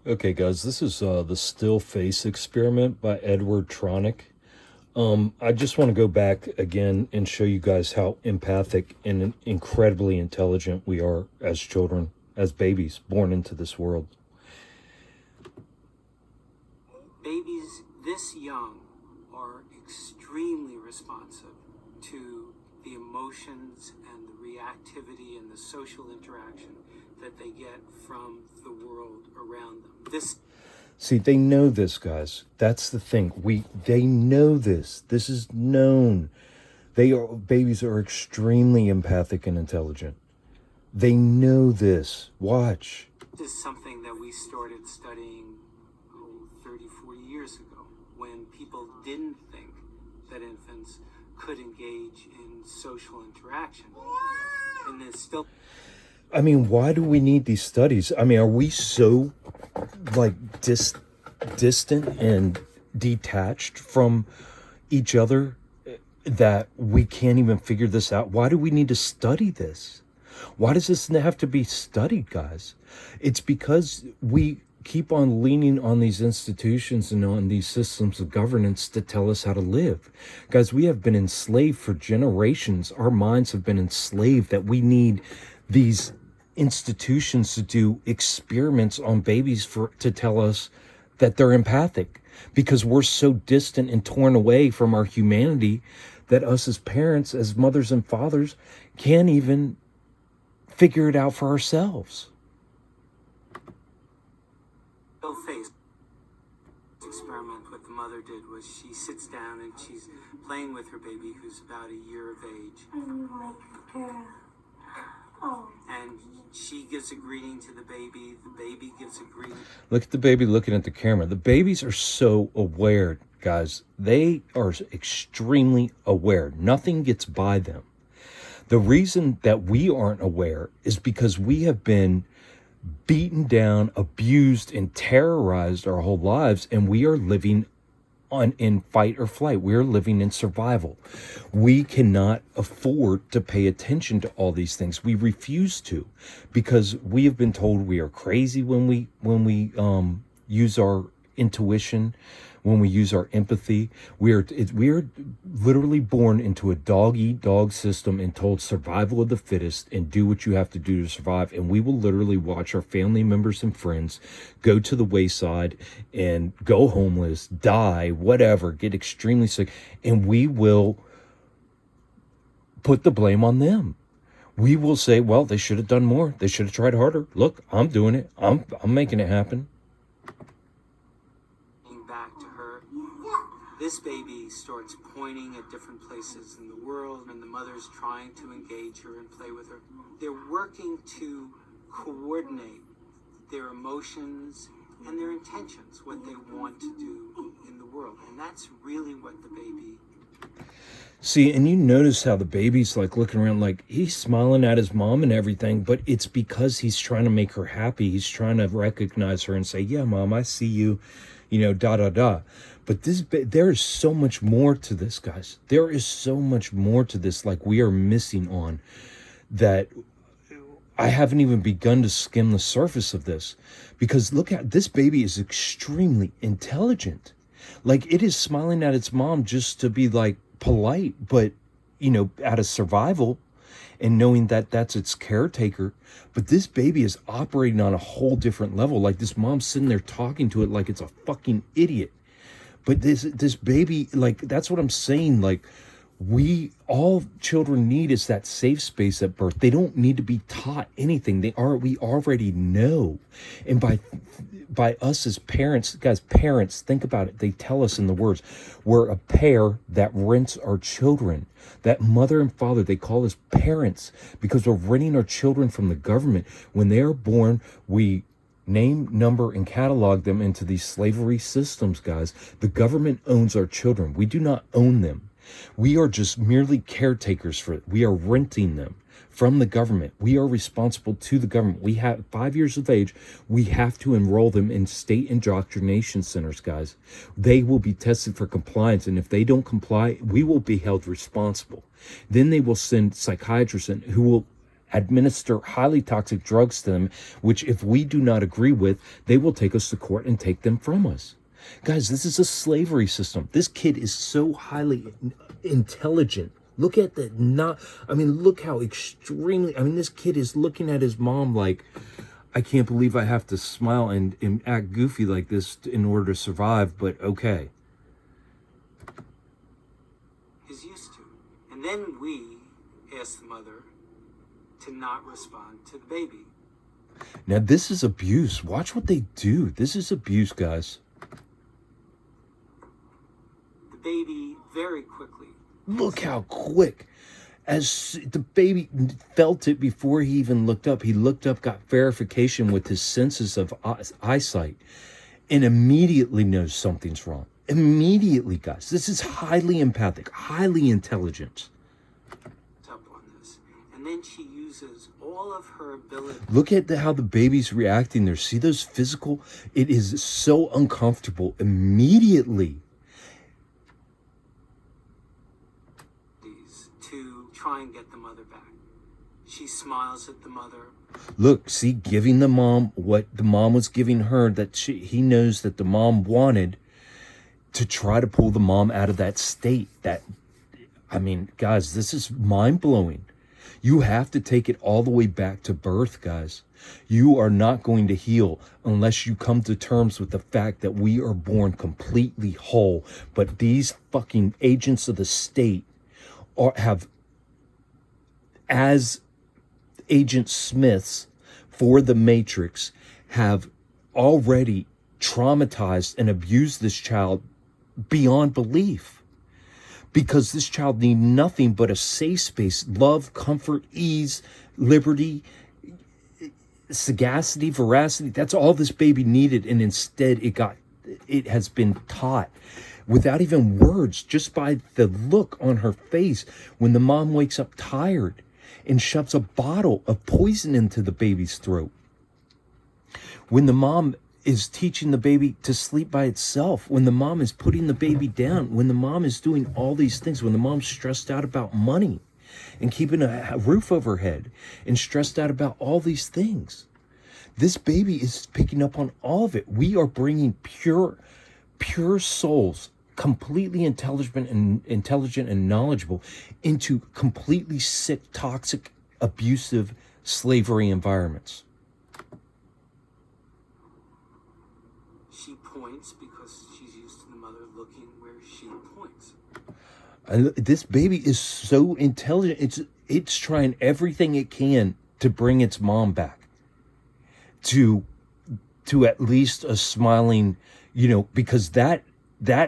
Okay, guys, this is the Still Face Experiment by Edward Tronick. I just want to go back again and show you guys how empathic and incredibly intelligent we are as children, as babies born into this world. Babies this young are extremely responsive to the emotions and the reactivity and the social interaction that they get from the world around them. See, they know this, guys. That's the thing. They know this. This is known. Babies are extremely empathic and intelligent. They know this. Watch. This is something that we started studying 30, 40 years ago, when people didn't think that infants could engage in social interaction. And there's still... I mean, why do we need these studies? I mean, are we so, like, distant and detached from each other that we can't even figure this out? Why do we need to study this? Why does this have to be studied, guys? It's because we keep on leaning on these institutions and on these systems of governance to tell us how to live. Guys, we have been enslaved for generations. Our minds have been enslaved that we need these institutions to do experiments on babies to tell us that they're empathic, because we're so distant and torn away from our humanity that us as parents, as mothers and fathers, can't even figure it out for ourselves. Face experiment what the mother did was she sits down and she's playing with her baby who's about a year of age. I don't like the girl. Oh. And she gives a greeting to the baby gives a greeting. Look at the baby looking at the camera. The babies are so aware, guys. They are extremely aware. Nothing gets by them. The reason that we aren't aware is because we have been beaten down, abused, and terrorized our whole lives, and we are living in fight or flight. We're living in survival. We cannot afford to pay attention to all these things. We refuse to, because we have been told we are crazy when we use our intuition, when we use our empathy. We are literally born into a dog-eat-dog system and told survival of the fittest and do what you have to do to survive. And we will literally watch our family members and friends go to the wayside and go homeless, die, whatever, get extremely sick, and we will put the blame on them. We will say, well, they should have done more. They should have tried harder. Look, I'm doing it. I'm making it happen. This baby starts pointing at different places in the world, and the mother's trying to engage her and play with her. They're working to coordinate their emotions and their intentions, what they want to do in the world. And that's really what the baby... See, and you notice how the baby's like looking around, like he's smiling at his mom and everything, but it's because he's trying to make her happy. He's trying to recognize her and say, yeah, Mom, I see you, da-da-da. But there is so much more to this, guys. There is so much more to this, like we are missing on, that I haven't even begun to skim the surface of this. Because look at this baby is extremely intelligent. Like, it is smiling at its mom just to be like polite, but out of survival and knowing that that's its caretaker. But this baby is operating on a whole different level. Like, this mom's sitting there talking to it like it's a fucking idiot. But this baby, like, that's what I'm saying. Like, all children need is that safe space at birth. They don't need to be taught anything. We already know. And by us as parents, guys, parents, think about it. They tell us in the words, we're a pair that rents our children. That mother and father, they call us parents because we're renting our children from the government. When they are born, we name, number, and catalog them into these slavery systems, guys. The government owns our children. We do not own them. We are just merely caretakers for it. We are renting them from the government. We are responsible to the government. We have 5 years of age. We have to enroll them in state indoctrination centers, guys. They will be tested for compliance, and if they don't comply, we will be held responsible. Then they will send psychiatrists in who will administer highly toxic drugs to them, which if we do not agree with, they will take us to court and take them from us. Guys, this is a slavery system. This kid is so highly intelligent. Look at the look how extremely, this kid is looking at his mom like, I can't believe I have to smile and act goofy like this in order to survive, but okay. Is used to. And then we ask the mother to not respond to the baby. Now this is abuse. Watch what they do. This is abuse, guys. The baby very quickly. Look how quick. As the baby felt it before he even looked up. He looked up, got verification with his senses of eyesight, and immediately knows something's wrong. Immediately, guys. This is highly empathic, highly intelligent. Up on this. And then she uses all of her ability. Look at how the baby's reacting there. See those physical? It is so uncomfortable. Immediately. To try and get the mother back. She smiles at the mother. Look, see, giving the mom what the mom was giving her, that he knows that the mom wanted, to try to pull the mom out of that state. Guys, this is mind-blowing. You have to take it all the way back to birth, guys. You are not going to heal unless you come to terms with the fact that we are born completely whole. But these fucking agents of the state have, as Agent Smiths for the Matrix, have already traumatized and abused this child beyond belief, because this child needs nothing but a safe space, love, comfort, ease, liberty, sagacity, veracity. That's all this baby needed, and instead it has been taught without even words, just by the look on her face when the mom wakes up tired and shoves a bottle of poison into the baby's throat. When the mom is teaching the baby to sleep by itself, when the mom is putting the baby down, when the mom is doing all these things, when the mom's stressed out about money and keeping a roof over her head and stressed out about all these things. This baby is picking up on all of it. We are bringing pure souls, completely intelligent and knowledgeable, into completely sick, toxic, abusive slavery environments. She points because she's used to the mother looking where she points. And this baby is so intelligent. It's trying everything it can to bring its mom back to at least a smiling, because that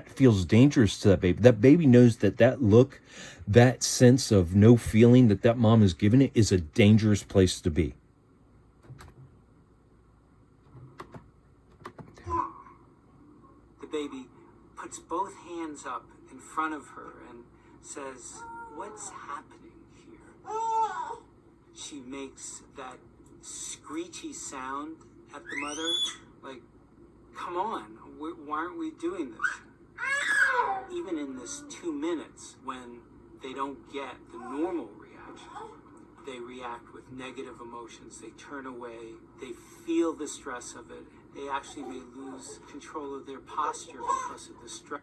feels dangerous to that baby. That baby knows that look, that sense of no feeling that mom is giving it, is a dangerous place to be. The baby puts both hands up in front of her and says, "What's happening here?" She makes that screechy sound at the mother, like, "Come on, why aren't we doing this?" Even in this 2 minutes, when they don't get the normal reaction, they react with negative emotions. They turn away. They feel the stress of it. They actually may lose control of their posture because of the stress.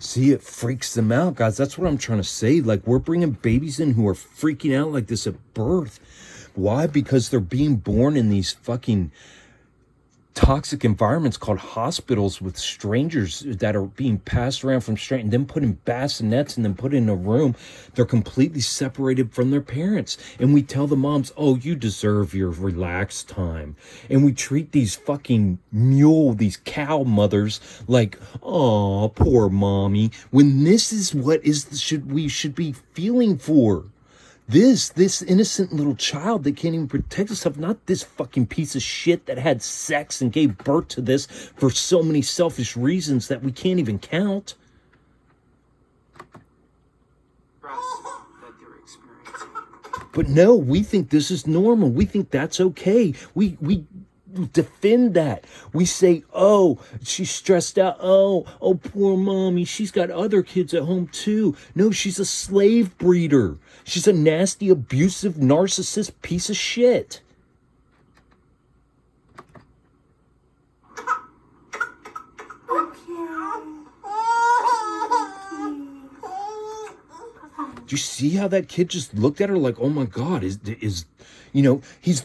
See, it freaks them out, guys. That's what I'm trying to say. Like, we're bringing babies in who are freaking out like this at birth. Why? Because they're being born in these fucking toxic environments called hospitals with strangers that are being passed around from strangers and then put in bassinets and then put in a room. They're completely separated from their parents. And we tell the moms, "Oh, you deserve your relaxed time." And we treat these fucking these cow mothers like, "Oh, poor mommy," when this is what we should be feeling for. This innocent little child that can't even protect herself, not this fucking piece of shit that had sex and gave birth to this for so many selfish reasons that we can't even count. That they're experiencing. But no, we think this is normal. We think that's okay. We defend that. We say, oh, she's stressed out. Oh, poor mommy. She's got other kids at home too. No, she's a slave breeder. She's a nasty, abusive, narcissist piece of shit. Do you see how that kid just looked at her like, oh my God, he's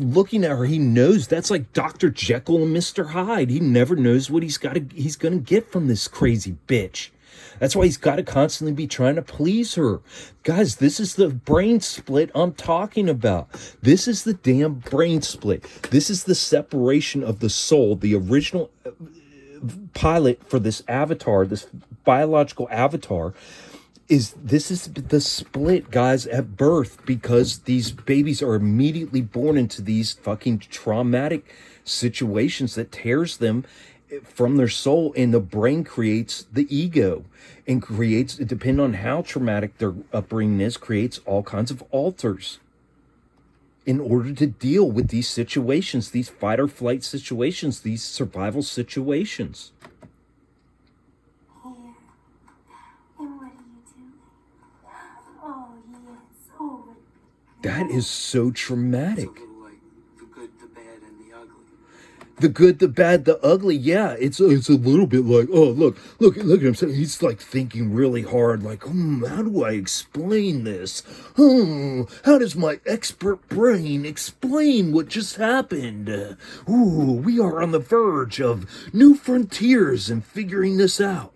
looking at her. He knows that's like Dr. Jekyll and Mr. Hyde. He never knows what he's going to get from this crazy bitch. That's why he's got to constantly be trying to please her. Guys, this is the brain split I'm talking about. This is the damn brain split. This is the separation of the soul, the original pilot for this avatar, this biological avatar. This is the split, guys, at birth, because these babies are immediately born into these fucking traumatic situations that tears them from their soul, and the brain creates the ego and creates, depending on how traumatic their upbringing is, creates all kinds of alters in order to deal with these situations, these fight or flight situations, these survival situations. That is so traumatic. It's a little like the good, the bad, and the ugly. The good, the bad, the ugly. Yeah, it's a little bit like, oh, look at him. He's like thinking really hard, like, how do I explain this? How does my expert brain explain what just happened? We are on the verge of new frontiers and figuring this out.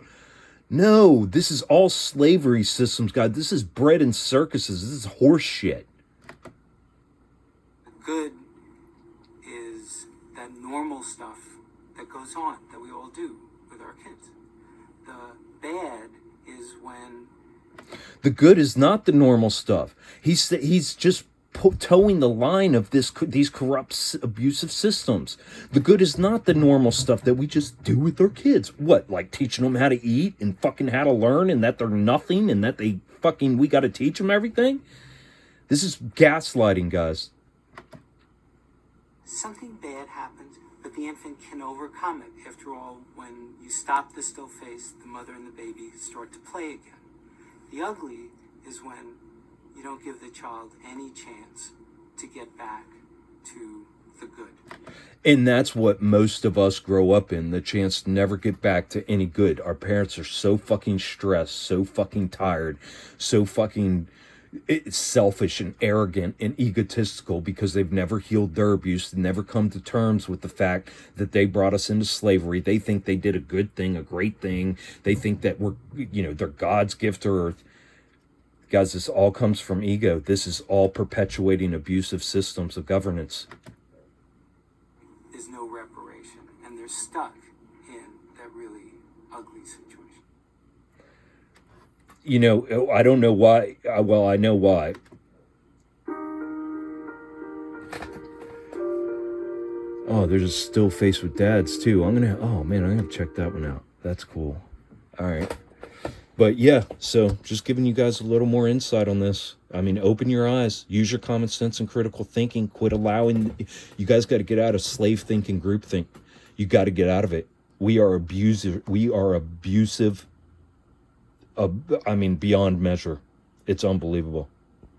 No, this is all slavery systems, God. This is bread and circuses. This is horse shit. Good is that normal stuff that goes on that we all do with our kids. The bad is when the good is not the normal stuff. He's just towing the line of these corrupt, abusive systems. The good is not the normal stuff that we just do with our kids. What, like teaching them how to eat and fucking how to learn, and that they're nothing, and that we got to teach them everything? This is gaslighting, guys. something bad happens, but the infant can overcome it. After all, when you stop the still face, the mother and the baby start to play again. The ugly is when you don't give the child any chance to get back to the good. And that's what most of us grow up in, the chance to never get back to any good. Our parents are so fucking stressed, so fucking tired, so fucking selfish and arrogant and egotistical because they've never healed their abuse, never come to terms with the fact that they brought us into slavery. They think they did a good thing, a great thing. They think that they're God's gift to earth. Guys, this all comes from ego. This is all perpetuating abusive systems of governance. There's no reparation, and they're stuck in that really ugly situation. You know, I don't know why. Well, I know why. Oh, there's a still face with dads too. I'm gonna check that one out. That's cool. All right. But yeah, so just giving you guys a little more insight on this. I mean, open your eyes, use your common sense and critical thinking. Quit allowing, you guys got to get out of slave thinking, group think. You got to get out of it. We are abusive. Beyond measure. It's unbelievable.